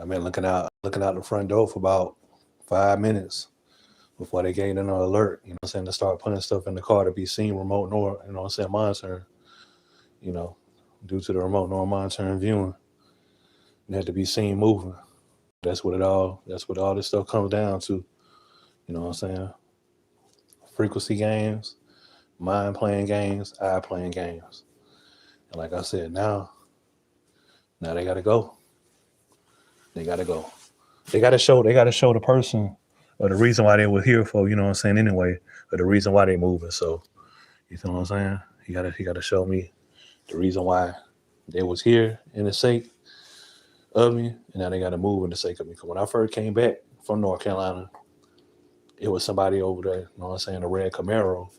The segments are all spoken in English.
I've been looking out the front door for about 5 minutes before they gave an alert, you know what I'm saying, to start putting stuff in the car to be seen remote nor, you know what I'm saying, monitoring, you know, due to the remote nor monitoring viewing. It had to be seen moving. That's what all this stuff comes down to. You know what I'm saying? Frequency games, mind playing games, eye playing games. And like I said, now they gotta go. They gotta go. They gotta show the person or the reason why they were here for, you know what I'm saying, anyway, or the reason why they moving. So you know what I'm saying? He gotta show me the reason why they was here in the sake of me, and now they gotta move in the sake of me. Because when I first came back from North Carolina, it was somebody over there, you know what I'm saying, a red Camaro,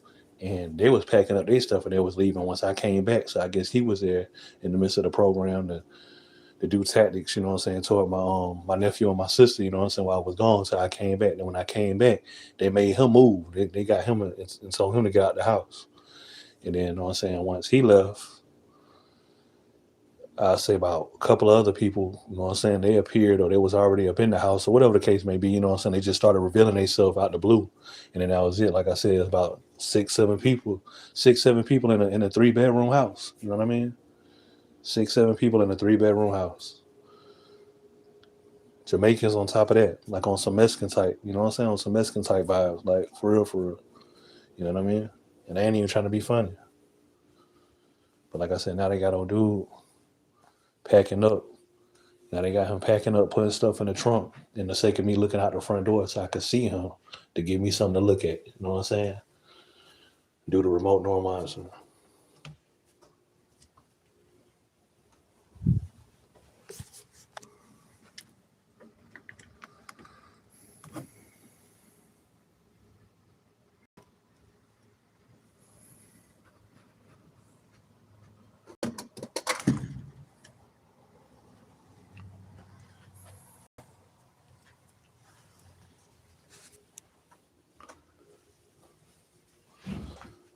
and they was packing up their stuff and they was leaving once I came back. So I guess he was there in the midst of the program to do tactics, you know what I'm saying, toward my nephew and my sister, you know what I'm saying, while I was gone. So I came back. And when I came back, they made him move. They got him and told him to get out the house. And then, you know what I'm saying, once he left, I'll say about a couple of other people, you know what I'm saying, they appeared or they was already up in the house or whatever the case may be, you know what I'm saying, they just started revealing themselves out the blue. And then that was it. Like I said, it's about 7 people in a 3-bedroom house. You know what I mean? 7 people in a 3-bedroom house. Jamaicans on top of that, like on some Mexican type, you know what I'm saying, on some Mexican type vibes, like for real. You know what I mean? And they ain't even trying to be funny. But like I said, now they got old dude packing up. Now they got him packing up, putting stuff in the trunk in the sake of me looking out the front door so I could see him to give me something to look at. You know what I'm saying? Do the remote nor monitoring.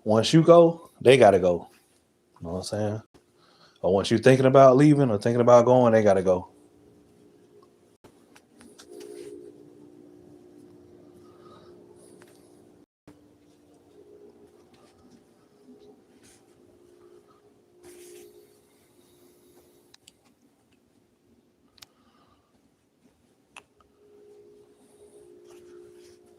Once you go, they gotta go. You know what I'm saying? Or once you're thinking about leaving or thinking about going, they gotta go.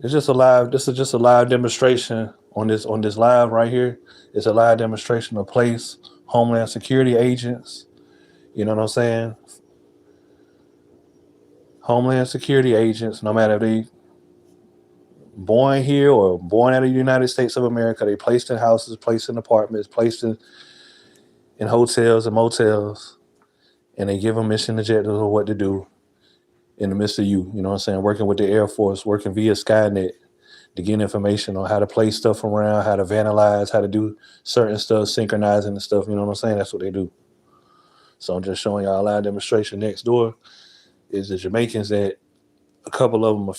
It's just a live. This is just a live demonstration on this live right here. It's a live demonstration of place Homeland Security agents. You know what I'm saying? Homeland Security agents, no matter if they born here or born out of the United States of America, they placed in houses, placed in apartments, placed in hotels and motels, and they give them mission objectives of what to do in the midst of you know what I'm saying, working with the Air Force, working via Skynet to get information on how to place stuff around, how to vandalize, how to do certain stuff, synchronizing and stuff, you know what I'm saying? That's what they do. So I'm just showing y'all a live demonstration. Next door is the Jamaicans that a couple of them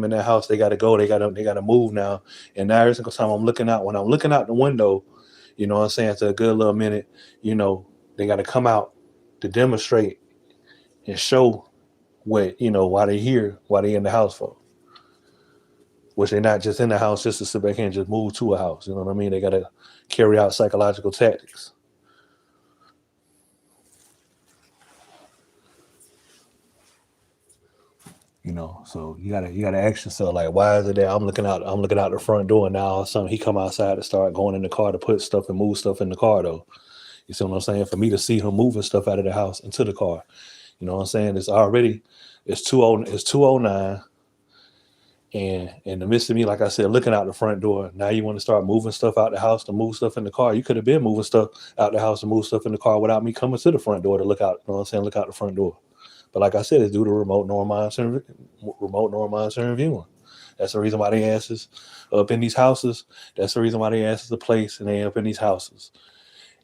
in that house, they gotta go, they gotta move now. And now every single time when I'm looking out the window, you know what I'm saying, after a good little minute, you know, they gotta come out to demonstrate and show what, you know, why they here, why they in the house for. Which they're not just in the house just to sit back and just move to a house. You know what I mean? They got to carry out psychological tactics. You know, so you gotta ask yourself, like, why is it that I'm looking out the front door and now all of a sudden he come outside to start going in the car to put stuff and move stuff in the car though. You see what I'm saying? For me to see him moving stuff out of the house into the car. You know what I'm saying? It's 209. And in the midst of me, like I said, looking out the front door, now you want to start moving stuff out the house to move stuff in the car. You could have been moving stuff out the house to move stuff in the car without me coming to the front door to look out, you know what I'm saying, look out the front door. But like I said, it's due to remote nor monitoring viewing. That's the reason why they asses up in these houses. That's the reason why they asses a place and they up in these houses.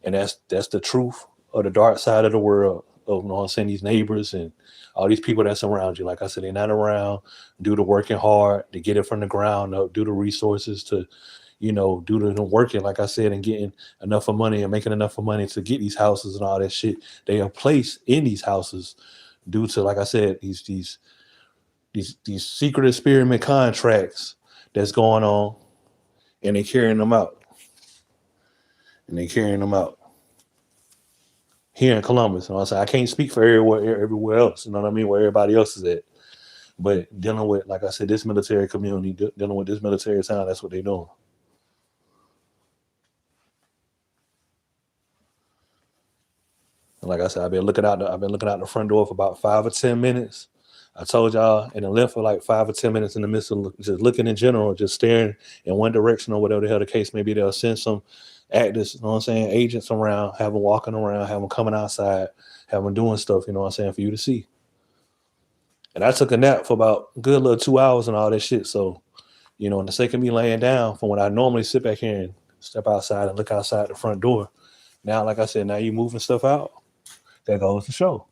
And that's the truth of the dark side of the world. Of, you know what I'm saying, these neighbors and all these people that's around you. Like I said, they're not around, do the working hard to get it from the ground up, do the resources to, you know, do the working, like I said, and getting enough of money and making enough of money to get these houses and all that shit. They are placed in these houses due to, like I said, these secret experiment contracts that's going on, and they're carrying them out. Here in Columbus. You know what I'm saying? I can't speak for everywhere else, you know what I mean, where everybody else is at. But dealing with, like I said, this military community, dealing with this military town, that's what they're doing. And like I said, I've been looking out the front door for about 5 or 10 minutes. I told y'all, and I left for like 5 or 10 minutes in the midst of just looking in general, just staring in one direction or whatever the hell the case may be. They'll send some actors, you know what I'm saying, agents around, have them walking around, have them coming outside, have them doing stuff, you know what I'm saying, for you to see. And I took a nap for about a good little 2 hours and all that shit. So, you know, in the second me laying down from when I normally sit back here and step outside and look outside the front door. Now, like I said, now you moving stuff out. That goes to show.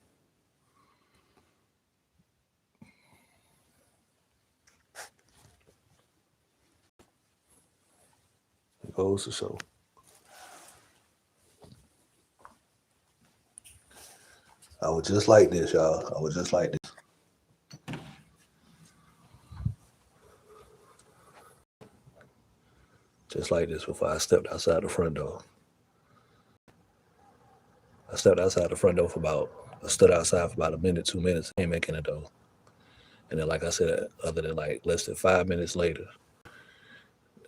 It goes to show. I was just like this, y'all. I was just like this. Just like this before I stepped outside the front door. I stepped outside the front door I stood outside for about a minute, 2 minutes, ain't making it though. And then, like I said, other than like less than 5 minutes later, I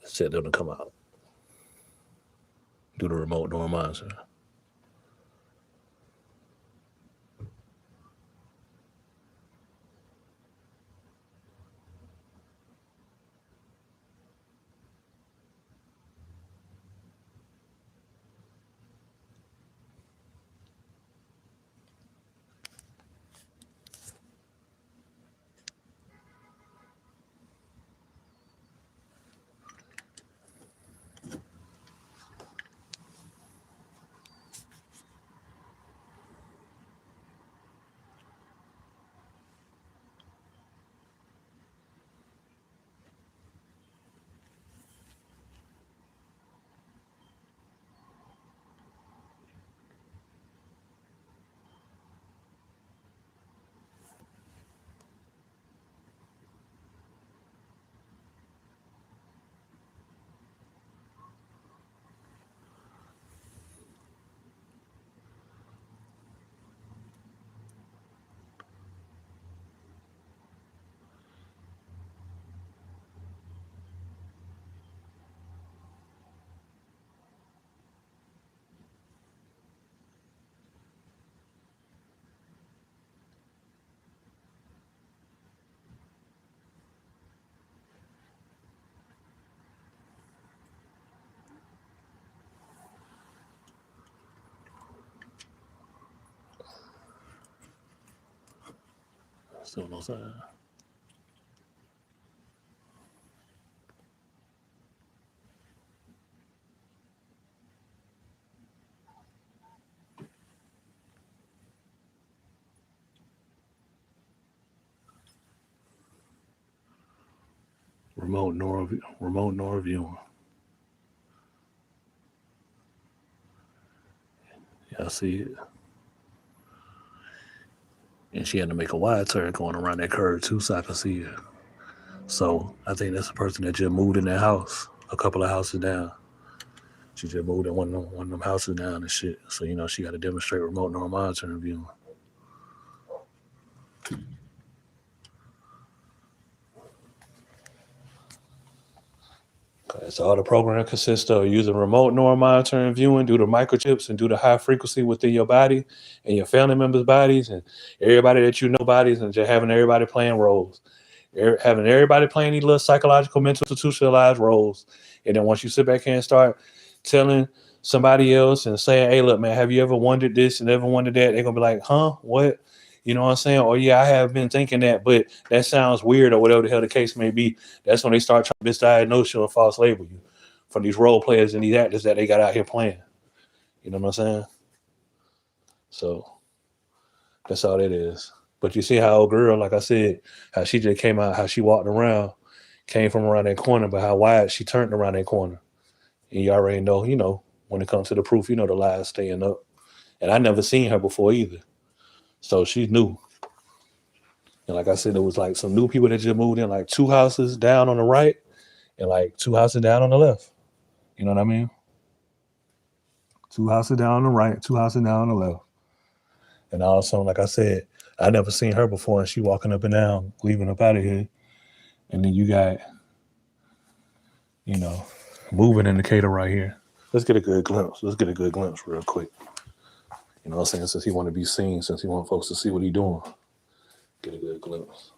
said them to come out. Do the remote door monitoring. Still no sign. Remote nor viewing. Yeah, I see it. And she had to make a wide turn going around that curve too, so I could see it. So I think that's the person that just moved in that house, a couple of houses down. She just moved in one of them houses down and shit. So, you know, she got to demonstrate remote nor monitoring viewing. Okay, so all the program consists of using remote nor monitoring viewing due to microchips and due to high frequency within your body and your family members' bodies and everybody that you know bodies, and just having everybody playing roles. Having everybody playing these little psychological, mental, institutionalized roles. And then once you sit back here and start telling somebody else and saying, hey, look, man, have you ever wondered this and ever wondered that? They're going to be like, huh, what? You know what I'm saying? Or, yeah, I have been thinking that, but that sounds weird, or whatever the hell the case may be. That's when they start trying to misdiagnose you and false label you from these role players and these actors that they got out here playing. You know what I'm saying? So that's all it is. But you see how old girl, like I said, how she just came out, how she walked around, came from around that corner, but how wide she turned around that corner. And you already know, you know, when it comes to the proof, you know, the lies staying up. And I never seen her before either. So she's new. And like I said, there was like some new people that just moved in, like 2 houses down on the right and like 2 houses down on the left. You know what I mean? 2 houses down on the right, 2 houses down on the left. And all of a sudden, like I said, I never seen her before, and she walking up and down, leaving up out of here. And then you got, moving indicator right here. Let's get a good glimpse. Let's get a good glimpse real quick. You know what I'm saying? Since he want to be seen, since he want folks to see what he doing. Get a good glimpse.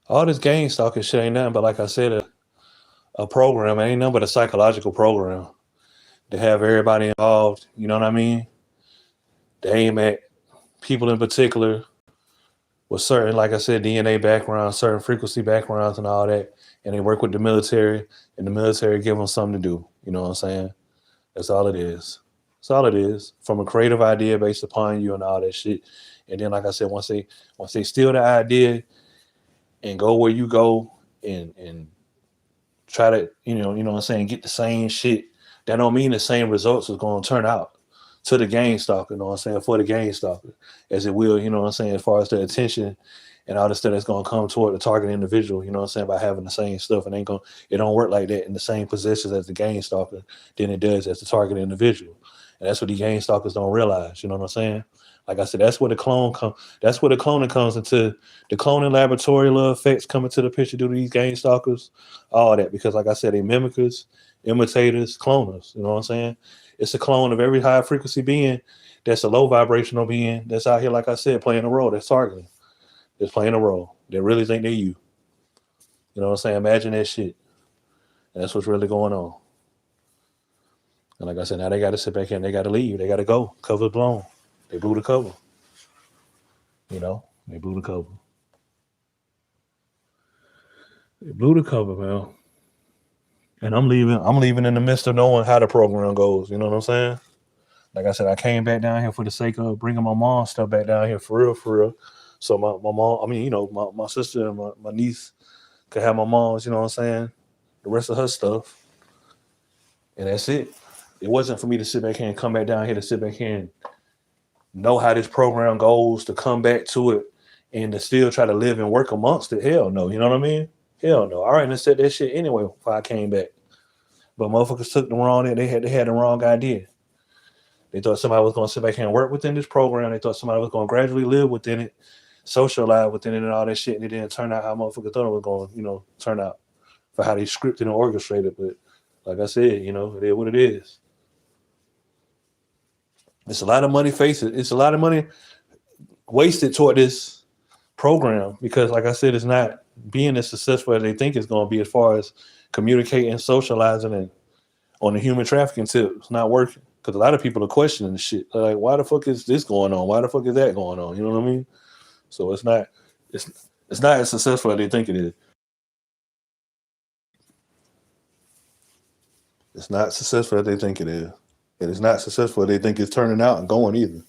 All this game stalking shit ain't nothing but, like I said, a program. It ain't nothing but a psychological program to have everybody involved. You know what I mean? To aim at people in particular with certain, like I said, DNA backgrounds, certain frequency backgrounds and all that. And they work with the military, and the military give them something to do. You know what I'm saying? That's all it is. That's all it is. From a creative idea based upon you and all that shit. And then, like I said, once they steal the idea and go where you go and try to, you know what I'm saying, get the same shit, that don't mean the same results is going to turn out to the game stalker, you know what I'm saying, for the game stalker, as it will, you know what I'm saying, as far as the attention and all the stuff that's going to come toward the target individual, you know what I'm saying, by having the same stuff. And it don't work like that in the same positions as the game stalker than it does as the target individual. And that's what the game stalkers don't realize, you know what I'm saying? Like I said, that's where the cloning comes into the cloning laboratory little effects come into the picture due to these game stalkers, all that, because like I said, they mimickers, imitators, cloners, you know what I'm saying? It's a clone of every high frequency being that's a low vibrational being that's out here, like I said, playing a role, that's targeting, that's playing a role. They really think they're you. You know what I'm saying? Imagine that shit. And that's what's really going on. And like I said, now they got to sit back here and they got to leave. They got to go. Cover's blown. They blew the cover. They blew the cover. They blew the cover, man. And I'm leaving in the midst of knowing how the program goes. You know what I'm saying? Like I said, I came back down here for the sake of bringing my mom's stuff back down here for real. So my mom, my sister and my niece could have my mom's, you know what I'm saying, the rest of her stuff. And that's it. It wasn't for me to sit back here and come back down here to sit back here and know how this program goes, to come back to it and to still try to live and work amongst it. Hell no. You know what I mean? Hell no. All right, and said that shit anyway before I came back. But motherfuckers took the wrong, they had the wrong idea. They thought somebody was going to sit back here and work within this program. They thought somebody was going to gradually live within it, socialize within it and all that shit. And it didn't turn out how motherfuckers thought it was going to, turn out for how they scripted and orchestrated. But like I said, it is what it is. It's a lot of money, face it. It's a lot of money wasted toward this program because, like I said, it's not being as successful as they think it's going to be as far as communicating, socializing, and on the human trafficking tip. It's not working because a lot of people are questioning the shit. They're like, why the fuck is this going on? Why the fuck is that going on? You know what I mean? So it's not as successful as they think it is. It's not successful as they think it is. And it's not successful as they think it's turning out and going either.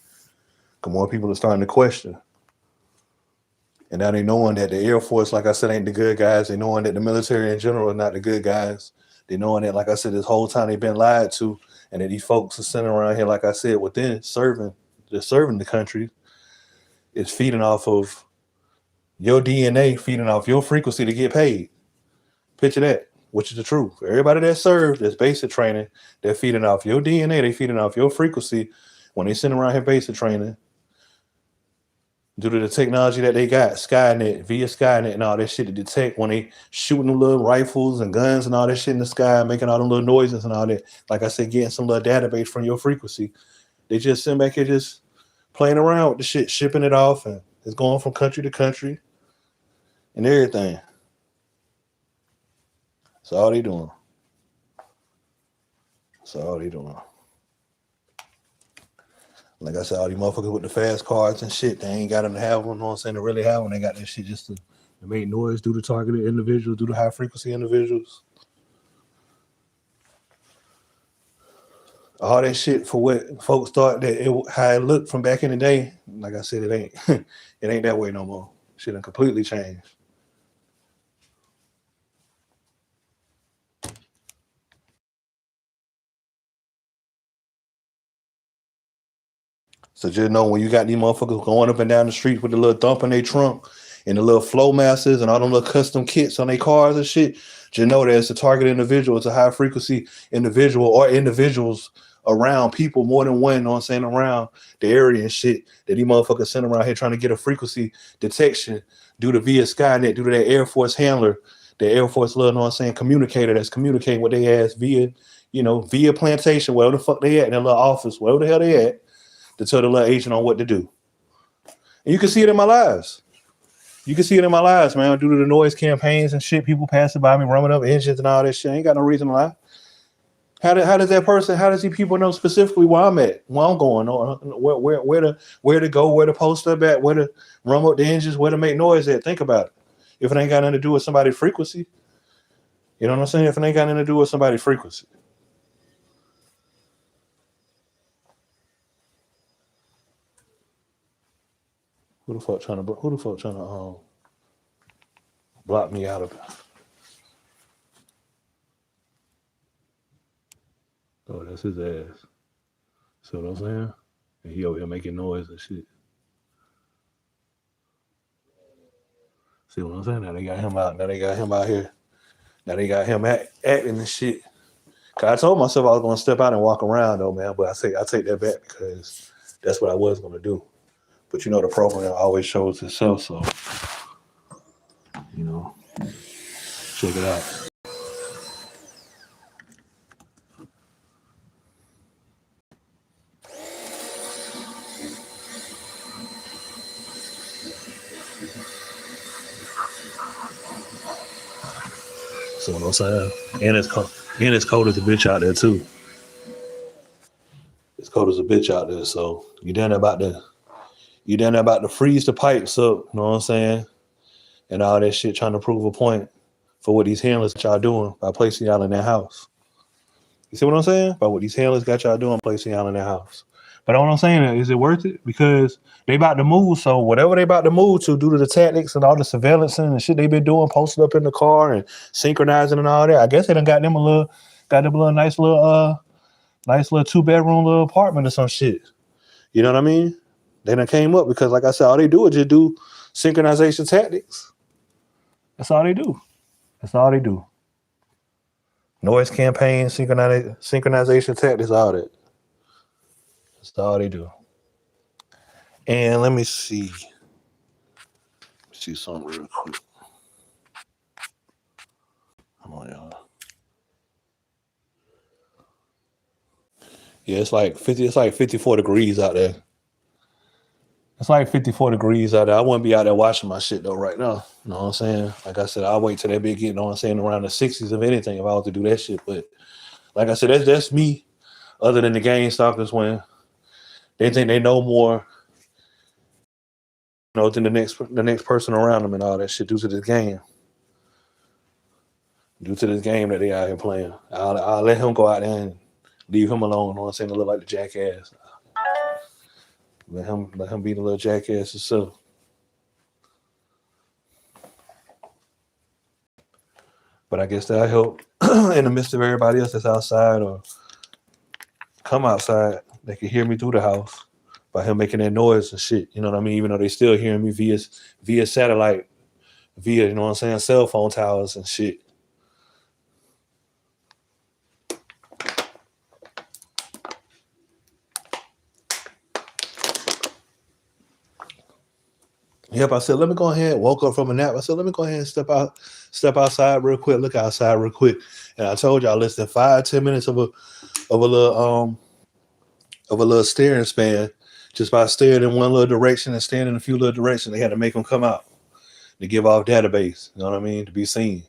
Because more people are starting to question. And now they knowing that the Air Force, like I said, ain't the good guys. They knowing that the military in general are not the good guys. They knowing that, like I said, this whole time they've been lied to, and that these folks are sitting around here, like I said, within serving the country, is feeding off of your DNA, feeding off your frequency to get paid. Picture that, which is the truth. Everybody that served, that's basic training, they're feeding off your DNA, they're feeding off your frequency when they sitting around here basic training. Due to the technology that they got, via Skynet and all that shit to detect when they shooting them little rifles and guns and all that shit in the sky, making all them little noises and all that. Like I said, getting some little database from your frequency They just sitting back here just playing around with the shit, shipping it off, and it's going from country to country and everything. That's all they doing. That's all they doing. Like I said, all these motherfuckers with the fast cards and shit, they ain't got them to have them, you know what I'm saying, to really have them. They got that shit just to make noise, do the targeted individuals, do the high frequency individuals. All that shit for what folks thought that how it looked from back in the day. Like I said, it ain't it ain't that way no more. Shit done completely changed. So just know when you got these motherfuckers going up and down the street with the little thump in their trunk and the little flow masters and all them little custom kits on their cars and shit, just know that it's a target individual. It's a high frequency individual or individuals around people, more than one, you know what I'm saying, around the area and shit that these motherfuckers send around here trying to get a frequency detection due to via Skynet, due to that Air Force handler, the Air Force little, you know what I'm saying, communicator that's communicating with their ass via, via plantation, wherever the fuck they at in their little office, wherever the hell they at, to tell the little agent on what to do. And you can see it in my lives. You can see it in my lives, man, due to the noise campaigns and shit, people passing by me, running up engines and all that shit. I ain't got no reason to lie. How does these people know specifically where I'm at, where I'm going, or where to go, where to post up at, where to run up the engines, where to make noise at? Think about it. If it ain't got nothing to do with somebody's frequency, you know what I'm saying? If it ain't got nothing to do with somebody's frequency. Who the fuck trying to block me out of it? Oh, that's his ass. See what I'm saying? And he over here making noise and shit. See what I'm saying? Now they got him out. Now they got him out here. Now they got him acting and shit. Cause I told myself I was gonna step out and walk around though, man. But I take that back because that's what I was gonna do. But the program always shows itself, so check it out. See what I'm saying? And it's cold as a bitch out there too. It's cold as a bitch out there, so you down there about to freeze the pipes up, you know what I'm saying? And all that shit trying to prove a point for what these handlers got y'all doing by placing y'all in their house. You see what I'm saying? By what these handlers got y'all doing, placing y'all in their house. But what I'm saying is it worth it? Because they about to move, so whatever they about to move to due to the tactics and all the surveillance and the shit they been doing, posting up in the car and synchronizing and all that, I guess they done got them a little nice little 2-bedroom little apartment or some shit. You know what I mean? They done came up because, like I said, all they do is just do synchronization tactics. That's all they do. That's all they do. Noise campaign, synchronization tactics, all that. That's all they do. And let me see something real quick. Come on, y'all. Yeah, it's like 54 degrees out there. It's like 54 degrees out there. I wouldn't be out there watching my shit though right now. You know what I'm saying? Like I said, I'll wait till that big get, you know what I'm saying, around the 60s if anything, if I was to do that shit. But like I said, that's me. Other than the game stalkers when they think they know more, than the next person around them and all that shit due to this game. Due to this game that they out here playing. I'll let him go out there and leave him alone, you know what I'm saying, to look like the jackass. Let him be the little jackass himself. But I guess that'll help in the midst of everybody else that's outside or come outside. They can hear me through the house by him making that noise and shit. You know what I mean? Even though they still hearing me via satellite, via, you know what I'm saying, cell phone towers and shit. Yep, I said, let me go ahead. Woke up from a nap. I said, let me go ahead and step outside real quick. Look outside real quick. And I told y'all less than 5-10 minutes of a little of a little steering span. Just by steering in one little direction and steering in a few little directions, they had to make them come out to give off database. You know what I mean? To be seen.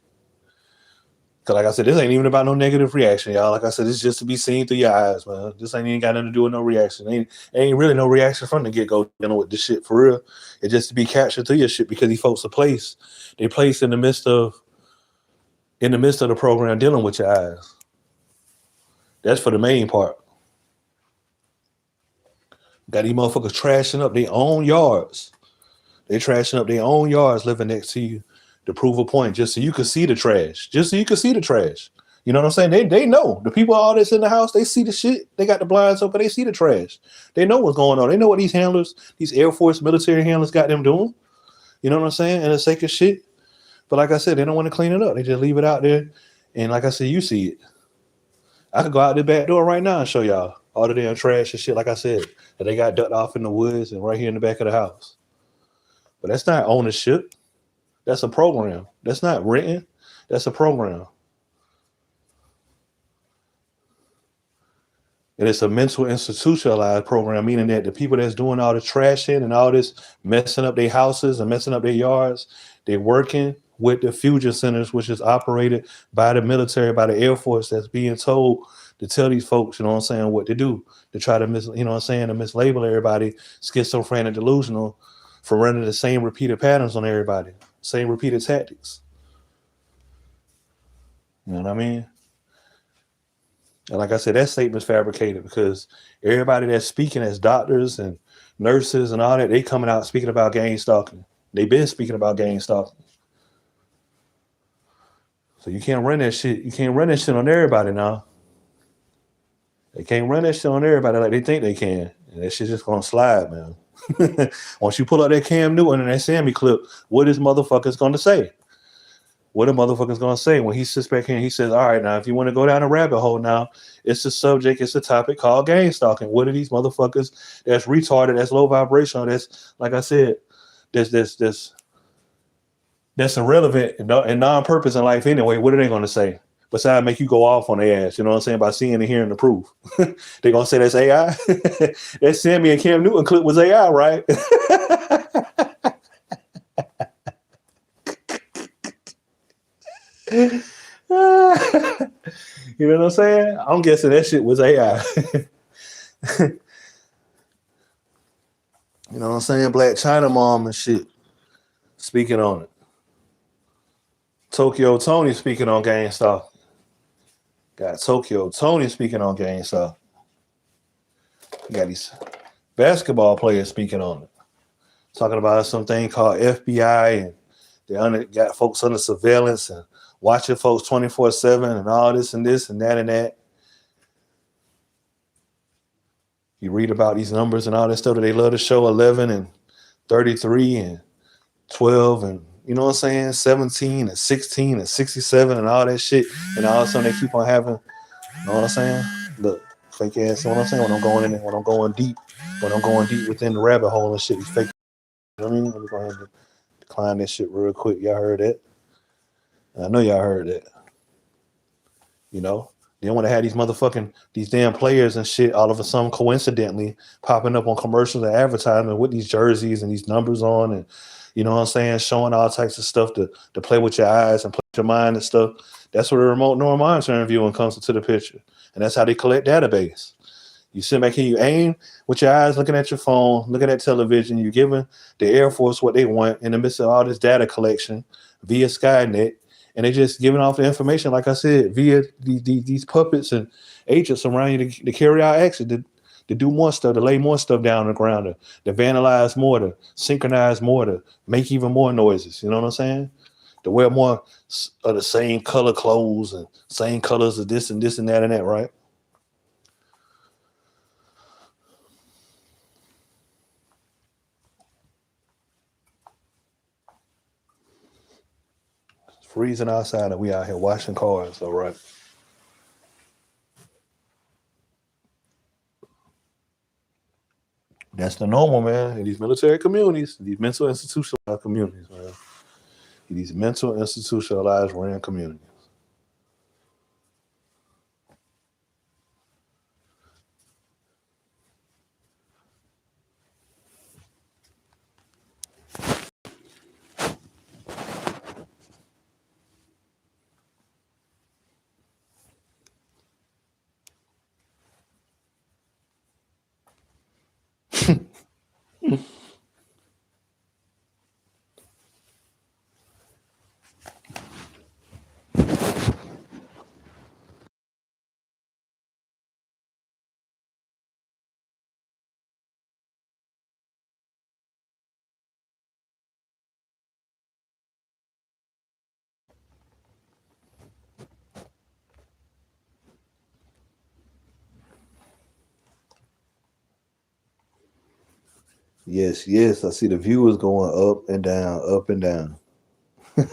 Cause like I said, this ain't even about no negative reaction, y'all. Like I said, it's just to be seen through your eyes, man. This ain't even got nothing to do with no reaction. Ain't really no reaction from the get-go dealing with this shit for real. It's just to be captured through your shit because these folks are placed. They placed in the midst of the program dealing with your eyes. That's for the main part. Got these motherfuckers trashing up their own yards. They trashing up their own yards living next to you to prove a point, just so you can see the trash. Just so you can see the trash. You know what I'm saying? They know. The people all that's in the house, they see the shit. They got the blinds open. They see the trash. They know what's going on. They know what these handlers, these Air Force military handlers got them doing. You know what I'm saying? And the sake of shit. But like I said, they don't want to clean it up. They just leave it out there. And like I said, you see it. I could go out the back door right now and show y'all all the damn trash and shit, like I said, that they got ducked off in the woods and right here in the back of the house. But that's not ownership. That's a program. That's not renting. That's a program. And it's a mental institutionalized program, meaning that the people that's doing all the trashing and all this messing up their houses and messing up their yards, they're working with the fusion centers, which is operated by the military, by the Air Force, that's being told to tell these folks, you know what I'm saying, what to do, to try to to mislabel everybody schizophrenic, delusional, for running the same repeated patterns on everybody, same repeated tactics. You know what I mean? And like I said, that statement's fabricated because everybody that's speaking as doctors and nurses and all that, they coming out speaking about gang stalking. They've been speaking about gang stalking. So you can't run that shit. You can't run that shit on everybody now. They can't run that shit on everybody like they think they can. And that shit's just gonna slide, man. Once you pull out that Cam Newton and that Sammy clip, what is motherfuckers gonna say? What a motherfucker's gonna say when he sits back here and he says, all right, now if you want to go down a rabbit hole now, it's a subject, it's a topic called gang stalking. What are these motherfuckers that's retarded, that's low vibrational, that's, like I said, that's irrelevant and non-purpose in life anyway? What are they gonna say? Besides make you go off on their ass, you know what I'm saying, by seeing and hearing the proof. They're gonna say that's AI. That Sammy and Cam Newton clip was AI, right? You know what I'm saying? I'm guessing that shit was AI. You know what I'm saying? Black China Mom and shit speaking on it. Tokyo Tony speaking on GameStop. Got Tokyo Tony speaking on GameStop. Got these basketball players speaking on it. Talking about something called FBI and they got folks under surveillance and watching folks 24/7 and all this and this and that and that. You read about these numbers and all this stuff that they love to show, 11 and 33 and 12 and, you know what I'm saying, 17 and 16 and 67 and all that shit. And all of a sudden they keep on having, you know what I'm saying? Look, fake ass, you know what I'm saying? When I'm going deep within the rabbit hole and shit, these fake, you know what I mean? Let me go ahead and decline this shit real quick. Y'all heard that? I know y'all heard that. You know? They want to have these damn players and shit all of a sudden coincidentally popping up on commercials and advertising with these jerseys and these numbers on and, you know what I'm saying, showing all types of stuff to play with your eyes and play with your mind and stuff. That's where the remote neural monitoring viewing comes into the picture. And that's how they collect database. You sit back here, you aim with your eyes looking at your phone, looking at television, you're giving the Air Force what they want in the midst of all this data collection via Skynet. And they're just giving off the information, like I said, via these puppets and agents around you to carry out action, to do more stuff, to lay more stuff down on the ground, to vandalize more, to synchronize more, to make even more noises. You know what I'm saying? To wear more of the same color clothes and same colors of this and that and that, right? It's freezing outside and we out here washing cars, all right? That's the normal, man, in these military communities, these mental institutionalized communities, man. These mental institutionalized ran communities. Yes, yes. I see the viewers going up and down, up and down. You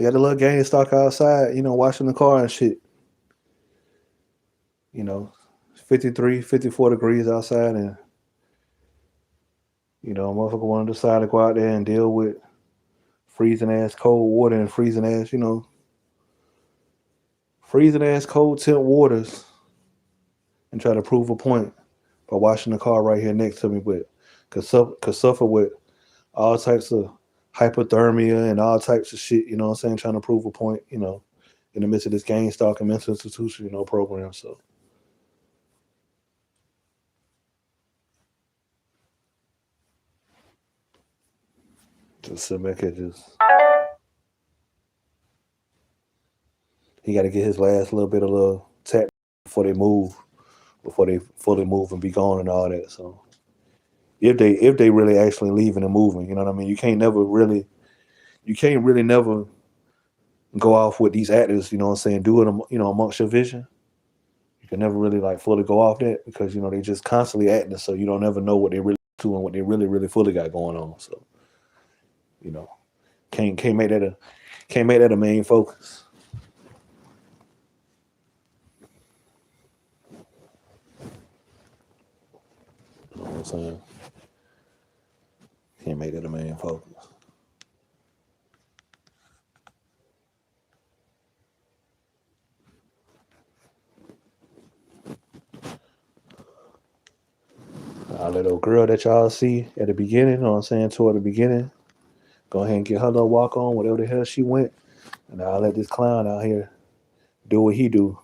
got the little game stock outside, washing the car and shit. 53, 54 degrees outside, and motherfucker want to decide to go out there and deal with freezing ass cold water and freezing ass cold temp waters and try to prove a point by washing the car right here next to me, but could suffer with all types of hypothermia and all types of shit, what I'm saying, trying to prove a point, in the midst of this game stock and mental institution, program. So just sit back and he got to get his last little bit of little tap before they fully move and be gone and all that. So if they really actually leaving and moving, you know what I mean? You can't really never go off with these actors, what I'm saying, do it, amongst your vision. You can never really like fully go off that because, they just constantly acting. So you don't ever know what they really do and what they really, really fully got going on. So, can't make that a main focus. You know what I'm saying? Can't make that a main focus. Our little girl that y'all see at the beginning, you know what I'm saying, toward the beginning, go ahead and get her little walk on, whatever the hell she went. And I'll let this clown out here do what he do.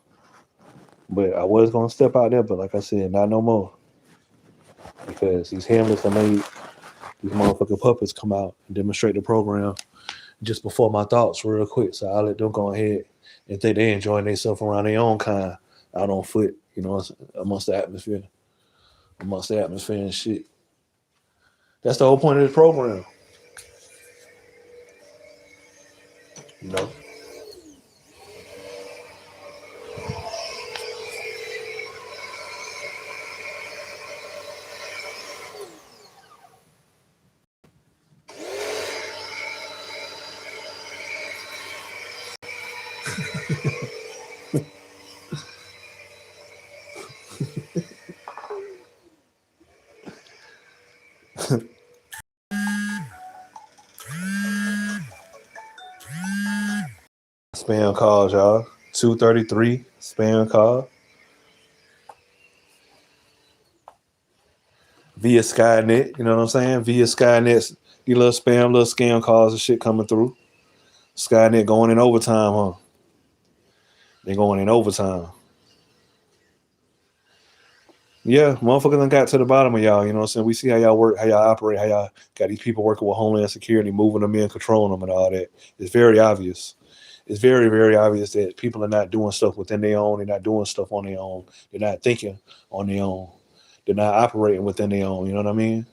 But I was going to step out there, but like I said, not no more. Because these hamlets have made these motherfucking puppets come out and demonstrate the program just before my thoughts real quick. So I'll let them go ahead and think they enjoying themselves around their own kind out on foot, amongst the atmosphere and shit. That's the whole point of this program. You know? Spam calls, y'all. 233 spam call. Via Skynet, you know what I'm saying? Via Skynet, these little scam calls and shit coming through. Skynet going in overtime, huh? They going in overtime. Yeah, motherfuckers done got to the bottom of y'all, you know what I'm saying? We see how y'all work, how y'all operate, how y'all got these people working with Homeland Security, moving them in, controlling them and all that. It's very obvious. It's very, very obvious that people are not doing stuff within their own. They're not doing stuff on their own. They're not thinking on their own. They're not operating within their own, you know what I mean?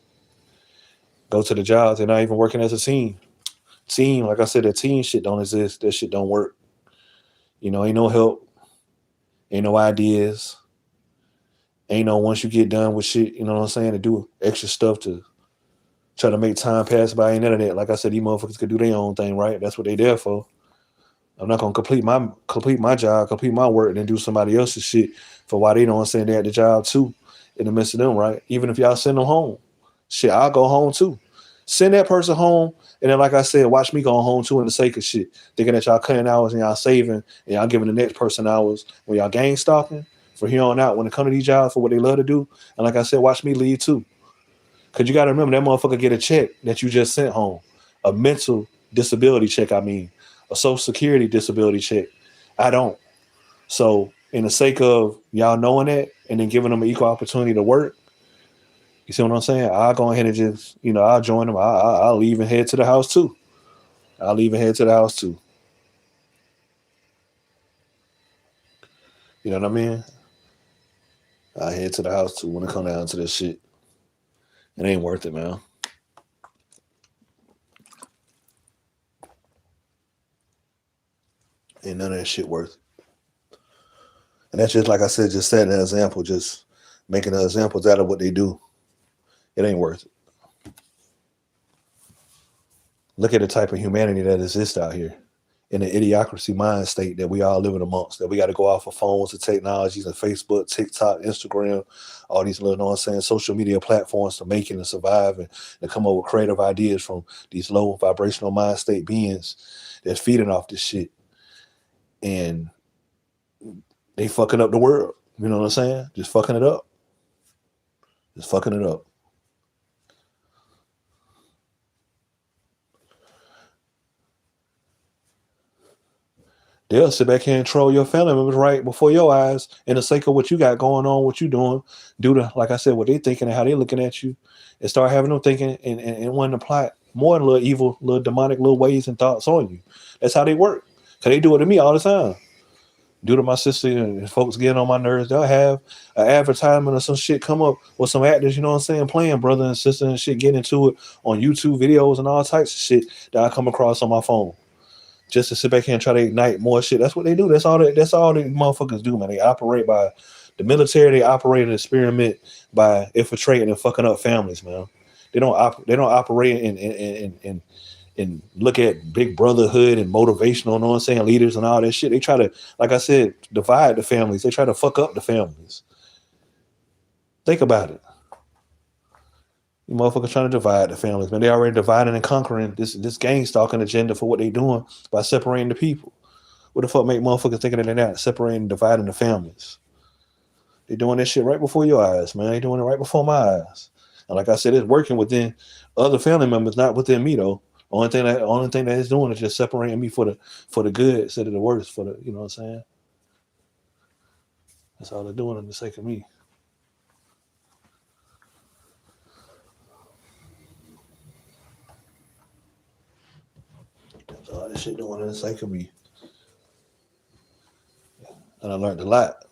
Go to the jobs, they're not even working as a team. Team, like I said, that team shit don't exist. That shit don't work. Ain't no help. Ain't no ideas. Ain't no once you get done with shit, you know what I'm saying, to do extra stuff to try to make time pass by. Ain't none of that. Like I said, these motherfuckers could do their own thing, right? That's what they there for. I'm not gonna complete my job, complete my work, and then do somebody else's shit for why they don't understand they at the job too in the midst of them, right? Even if y'all send them home. Shit, I'll go home too. Send that person home, and then like I said, watch me go home too in the sake of shit. Thinking that y'all cutting hours and y'all saving and y'all giving the next person hours when y'all gang stalking for here on out when it come to these jobs for what they love to do. And like I said, watch me leave too. Cause you gotta remember that motherfucker get a check that you just sent home. A mental disability check. I mean, a Social Security disability check. I don't. So, in the sake of y'all knowing that and then giving them an equal opportunity to work, you see what I'm saying? I'll go ahead and just, I'll join them. I'll leave and head to the house too. I'll leave and head to the house too. You know what I mean? I'll head to the house too when it come down to this shit. It ain't worth it, man. Ain't none of that shit worth it. And that's just like I said, just setting an example, just making the examples out of what they do. It ain't worth it. Look at the type of humanity that exists out here in the idiocracy mind state that we all live in amongst, that we got to go off of phones and technologies and Facebook, TikTok, Instagram, all these little, social media platforms to make it and survive and come up with creative ideas from these low vibrational mind state beings that's feeding off this shit. And they fucking up the world. You know what I'm saying? Just fucking it up. Just fucking it up. They'll sit back here and troll your family members right before your eyes in the sake of what you got going on, what you doing, due to, like I said, what they thinking and how they looking at you, and start having them thinking and wanting to plot more little evil, little demonic little ways and thoughts on you. That's how they work. Because they do it to me all the time. Due to my sister and folks getting on my nerves, they'll have an advertisement or some shit come up with some actors, you know what I'm saying, playing brother and sister and shit, getting into it on YouTube videos and all types of shit that I come across on my phone. Just to sit back here and try to ignite more shit. That's what they do. That's all the motherfuckers do, man. They operate by the military. They operate and experiment by infiltrating and fucking up families, man. They don't operate and look at big brotherhood and motivational, you know what I'm saying, leaders and all that shit. They try to, like I said, divide the families. They try to fuck up the families. Think about it. You motherfuckers trying to divide the families, man. They already dividing and conquering this gang stalking agenda for what they doing by separating the people. What the fuck make motherfuckers thinking that they're not separating and dividing the families? They doing this shit right before your eyes, man. They doing it right before my eyes. And like I said, it's working within other family members, not within me though. Only thing that it's doing is just separating me for the good instead of the worst, for the, you know what I'm saying? That's all they're doing in the sake of me. That's all this shit doing in the sake of me. And I learned a lot.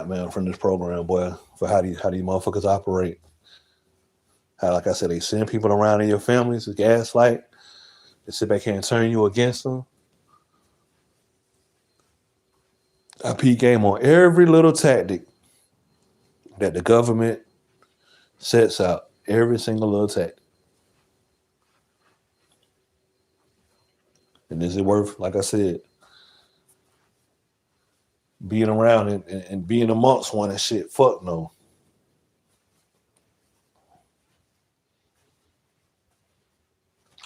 Man, from this program, boy, for how these motherfuckers operate. How, like I said, they send people around in your families to gaslight. They sit back here and turn you against them. I peep game on every little tactic that the government sets out. Every single little tactic. And is it worth, like I said, being around and being amongst one and shit? Fuck no.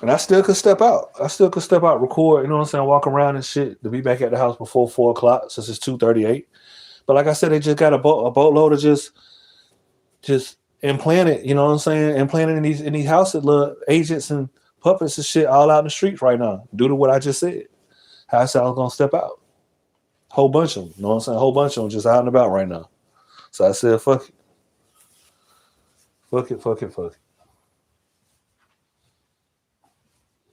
And I still could step out. Record, you know what I'm saying, walk around and shit to be back at the house before 4 o'clock since it's 2:38. But like I said, they just got a boatload of just implanted, you know what I'm saying, implanted in these houses, little agents and puppets and shit all out in the streets right now, due to what I just said. How I said I was gonna step out. Whole bunch of them, you know what I'm saying? Whole bunch of them just out and about right now. So I said, fuck it. Fuck it.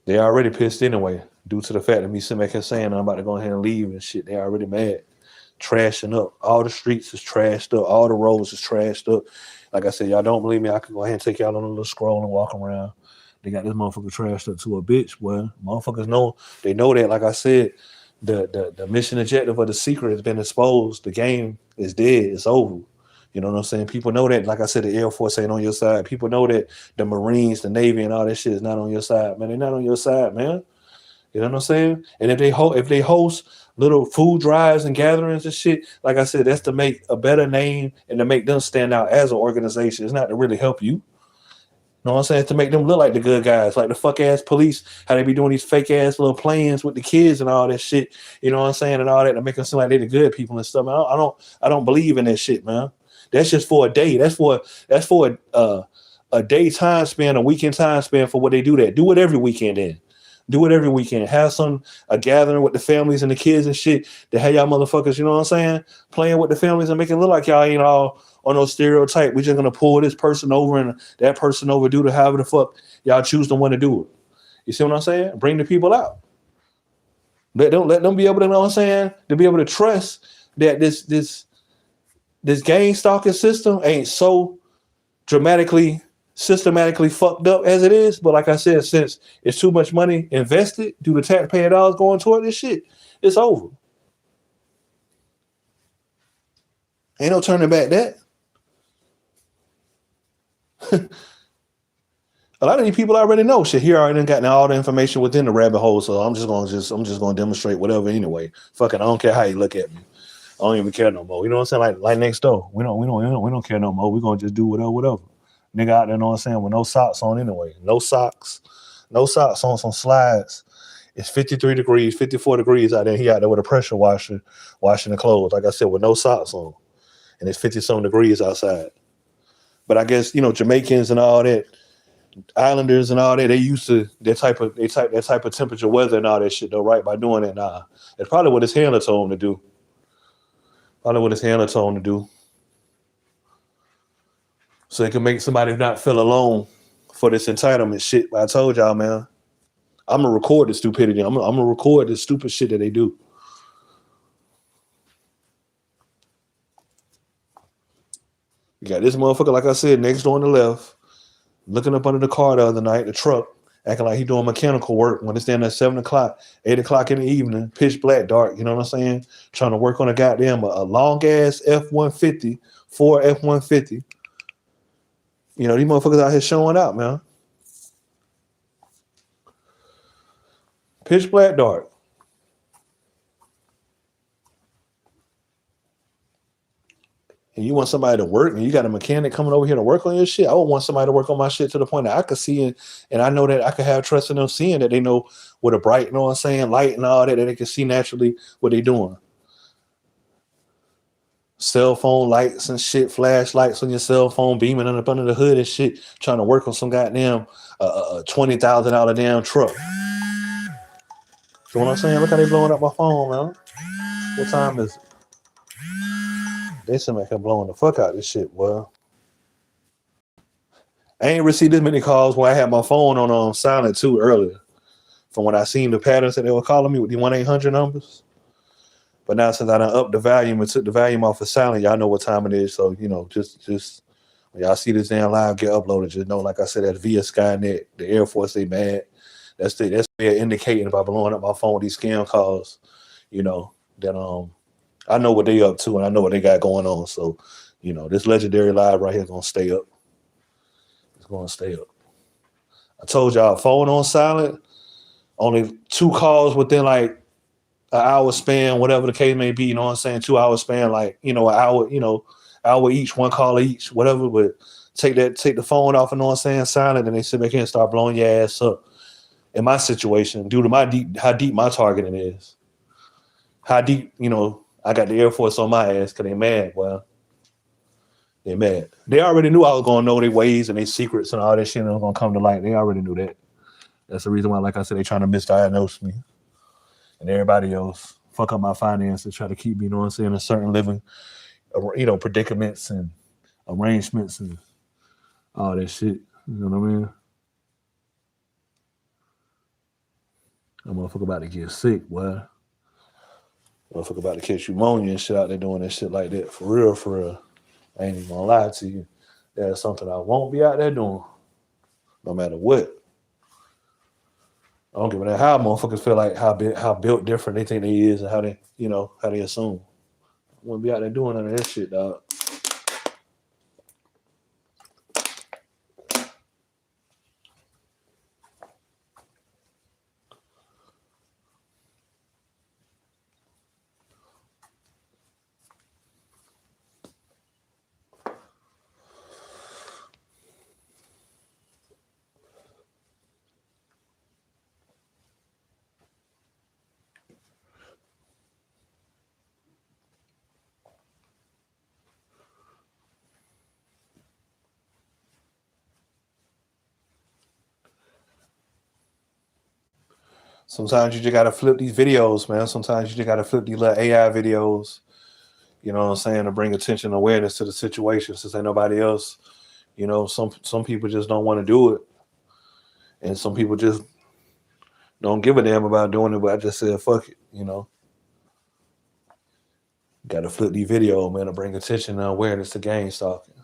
They already pissed anyway, due to the fact of me sitting back here saying I'm about to go ahead and leave and shit. They already mad. Trashing up. All the streets is trashed up. All the roads is trashed up. Like I said, y'all don't believe me, I can go ahead and take y'all on a little scroll and walk around. They got this motherfucker trashed up to a bitch, boy. Motherfuckers know, they know that, like I said, the mission objective of the secret has been exposed. The game is dead. It's over. You know what I'm saying? People know that, like I said, the Air Force ain't on your side. People know that the Marines, the Navy, and all that shit is not on your side, man. They're not on your side, man. You know what I'm saying? And if they host little food drives and gatherings and shit, like I said, that's to make a better name and to make them stand out as an organization. It's not to really help you. You know what I'm saying? To make them look like the good guys, like the fuck ass police, how they be doing these fake ass little plans with the kids and all that shit. You know what I'm saying? And all that to make them seem like they the good people and stuff. I don't believe in that shit, man. That's just for a day. That's for a day time span, a weekend time span for what they do that. Do it every weekend then. Do it every weekend. Have a gathering with the families and the kids and shit to have y'all motherfuckers, you know what I'm saying? Playing with the families and making it look like y'all ain't all on no stereotype. We just gonna pull this person over and that person over, do the however the fuck y'all choose to want to do it. You see what I'm saying? Bring the people out. Let them be able to, you know what I'm saying, to be able to trust that this gang stalking system ain't so systematically fucked up as it is. But like I said, since it's too much money invested due to taxpayer dollars going toward this shit, it's over. Ain't no turning back that. A lot of these people already know shit. Here I done gotten all the information within the rabbit hole, so I'm just gonna demonstrate whatever anyway. Fucking, I don't care how you look at me. I don't even care no more. You know what I'm saying? Like next door, we don't care no more. We gonna just do whatever. Nigga out there, you know what I'm saying, with no socks on anyway. No socks on some slides. It's 53 degrees, 54 degrees out there. He out there with a pressure washer, washing the clothes. Like I said, with no socks on, and it's 50-some degrees outside. But I guess, you know, Jamaicans and all that, Islanders and all that, they used to that type of temperature weather and all that shit though, right? By doing it, nah. It's probably what his handler told him to do. So it can make somebody not feel alone for this entitlement shit. But I told y'all, man, I'm gonna record the stupidity. I'm gonna record the stupid shit that they do. You got this motherfucker, like I said, next door on the left, looking up under the car the other night, the truck, acting like he doing mechanical work when it's down at 7 o'clock, 8 o'clock in the evening, pitch black dark, you know what I'm saying? Trying to work on a goddamn a long ass F-150, Ford F-150. You know, these motherfuckers out here showing out, man. Pitch black dark. And you want somebody to work and you got a mechanic coming over here to work on your shit. I would want somebody to work on my shit to the point that I could see it, and I know that I could have trust in them seeing that they know with a bright, you know what I'm saying, light and all that they can see naturally what they doing. Cell phone lights and shit, flashlights on your cell phone, beaming up under the hood and shit, trying to work on some goddamn $20,000 damn truck. So what I'm saying, look how they blowing up my phone, man. What time is it? They seem like they're blowing the fuck out of this shit, boy. I ain't received this many calls when I had my phone on silent too earlier. From when I seen the patterns that they were calling me with the 1-800 numbers. But now since I done upped the volume and took the volume off of silent, y'all know what time it is. So, you know, just when y'all see this damn live get uploaded, just know, like I said, that's via Skynet. The Air Force, they mad. That's they're indicating by blowing up my phone with these scam calls, you know, that I know what they up to and I know what they got going on. So, you know, this legendary live right here is gonna stay up. It's gonna stay up. I told y'all, phone on silent, only 2 calls within like an hour span, whatever the case may be, you know what I'm saying? 2 hour span, like, you know, an hour, you know, hour each, 1 call each, whatever, but take the phone off, you know what I'm saying, silent, and they sit back here and start blowing your ass up. In my situation, due to how deep my targeting is, how deep, you know, I got the Air Force on my ass because they mad. Well, they mad. They already knew I was gonna know their ways and their secrets and all that shit, and it was gonna come to light. They already knew that. That's the reason why, like I said, they trying to misdiagnose me and everybody else, fuck up my finances, try to keep me, you know what I'm saying, in certain living, you know, predicaments and arrangements and all that shit. You know what I mean? That motherfucker about to get sick, boy. Motherfucker about to catch pneumonia and shit out there doing that shit like that. For real, for real. I ain't even gonna lie to you. That's something I won't be out there doing. No matter what. I don't give a damn how motherfuckers feel like how built different they think they is and how they, you know, how they assume. I wouldn't be out there doing none of that shit, dog. Sometimes you just gotta flip these videos, man. Sometimes you just gotta flip these little AI videos. You know what I'm saying, to bring attention and awareness to the situation. Since ain't nobody else, some people just don't want to do it, and some people just don't give a damn about doing it. But I just said, fuck it. Got to flip these videos, man, to bring attention and awareness to gang stalking.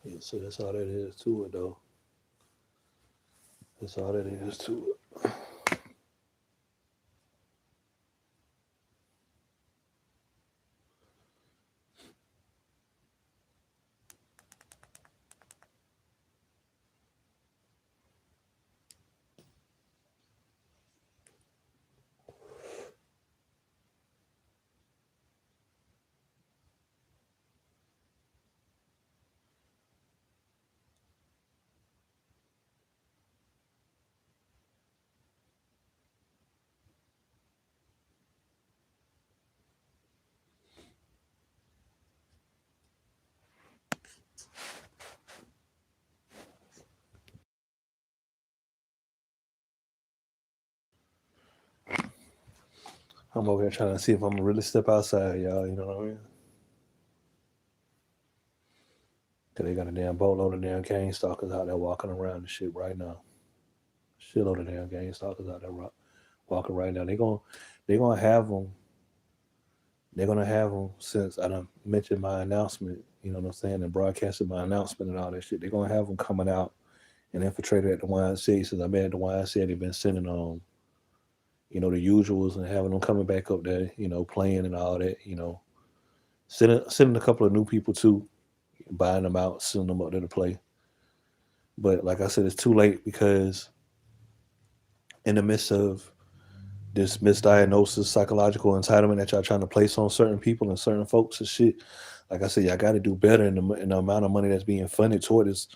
Yeah, so that's all that is to it, though. That's all that is to it. I'm over here trying to see if I'm gonna really step outside, y'all. You know what I mean? Cause they got a damn boatload of damn gang stalkers out there walking around and shit right now. Shitload of damn gang stalkers out there walking right now. They gonna have them. They're gonna have them since I done mentioned my announcement. You know what I'm saying? And broadcasted my announcement and all that shit. They're gonna have them coming out and infiltrated at the YMCA. Since I've been at the YMCA, they've been sending the usuals and having them coming back up there, playing and all that. Sending a couple of new people too, buying them out, sending them up there to play. But like I said, it's too late because in the midst of this misdiagnosis, psychological entitlement that y'all trying to place on certain people and certain folks and shit. Like I said, y'all got to do better in the amount of money that's being funded toward this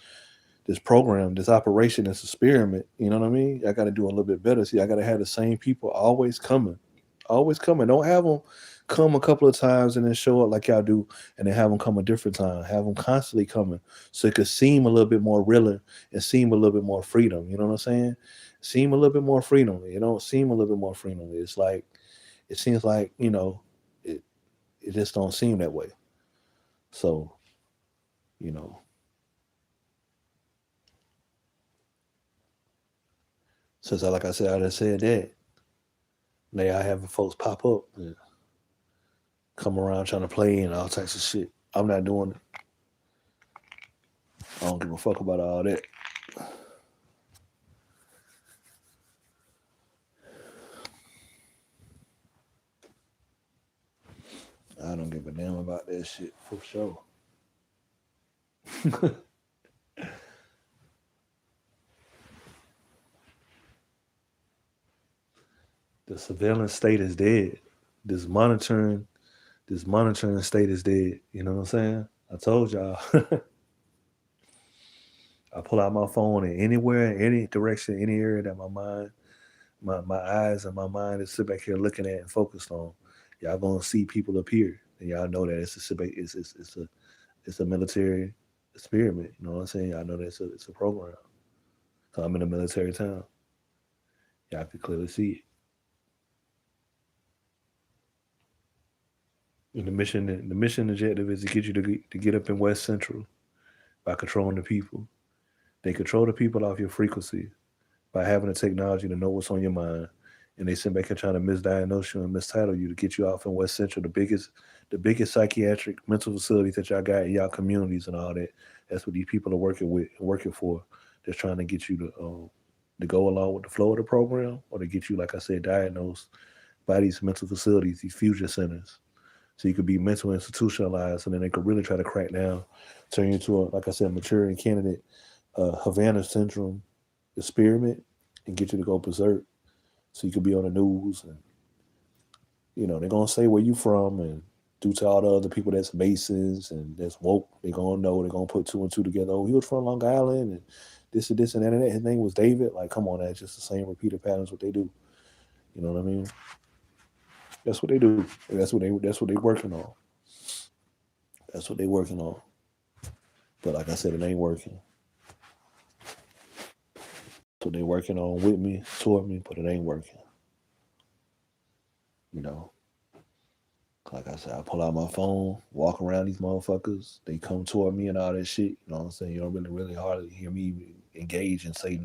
program, this operation, this experiment. You know what I mean? I got to do a little bit better. See, I got to have the same people always coming, always coming. Don't have them come a couple of times and then show up like y'all do, and then have them come a different time. Have them constantly coming, so it could seem a little bit more realer and seem a little bit more freedom. You know what I'm saying? Seem a little bit more freedom. Seem a little bit more freedom. It's like it seems like it just don't seem that way. So you know, since like I said, I just said that. Now I having folks pop up and come around trying to play and all types of shit. I'm not doing it. I don't give a fuck about all that. I don't give a damn about that shit for sure. The surveillance state is dead. This monitoring state is dead. You know what I'm saying? I told y'all. I pull out my phone and anywhere, any direction, any area that my eyes and my mind is sit back here looking at and focused on, y'all gonna see people appear. And y'all know that it's a military experiment. You know what I'm saying? Y'all know that it's a program. So I'm in a military town. Y'all can clearly see it. And the mission objective is to get you to get up in West Central by controlling the people. They control the people off your frequency by having the technology to know what's on your mind. And they sit back and trying to misdiagnose you and mistitle you to get you off in West Central, the biggest psychiatric mental facilities that y'all got in y'all communities and all that. That's what these people are working with and working for. They're trying to get you to go along with the flow of the program, or to get you, like I said, diagnosed by these mental facilities, these fusion centers. So you could be mental institutionalized, and then they could really try to crack down, turn you into a, like I said, maturing candidate, Havana syndrome experiment, and get you to go berserk. So you could be on the news, and they're gonna say where you from, and due to all the other people that's Masons and that's woke, they're gonna know, they're gonna put two and two together. Oh, he was from Long Island, and this and this and that and that. His name was David. Like, come on, that's just the same repeated patterns what they do. You know what I mean? That's what they do. That's what they working on. That's what they working on. But like I said, it ain't working. So they working on with me, toward me, but it ain't working. You know, like I said, I pull out my phone, walk around these motherfuckers. They come toward me and all that shit. You know what I'm saying? You don't really hardly hear me engage and say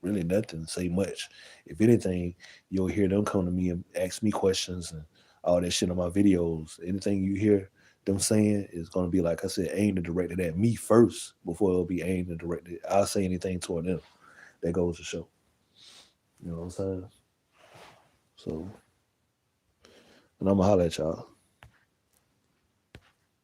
really nothing, say much. If anything, you'll hear them come to me and ask me questions and all that shit on my videos. Anything you hear them saying is going to be, like I said, aimed and directed at me first before it'll be aimed and directed. I'll say anything toward them. That goes to show. You know what I'm saying? So, and I'm going to holler at y'all.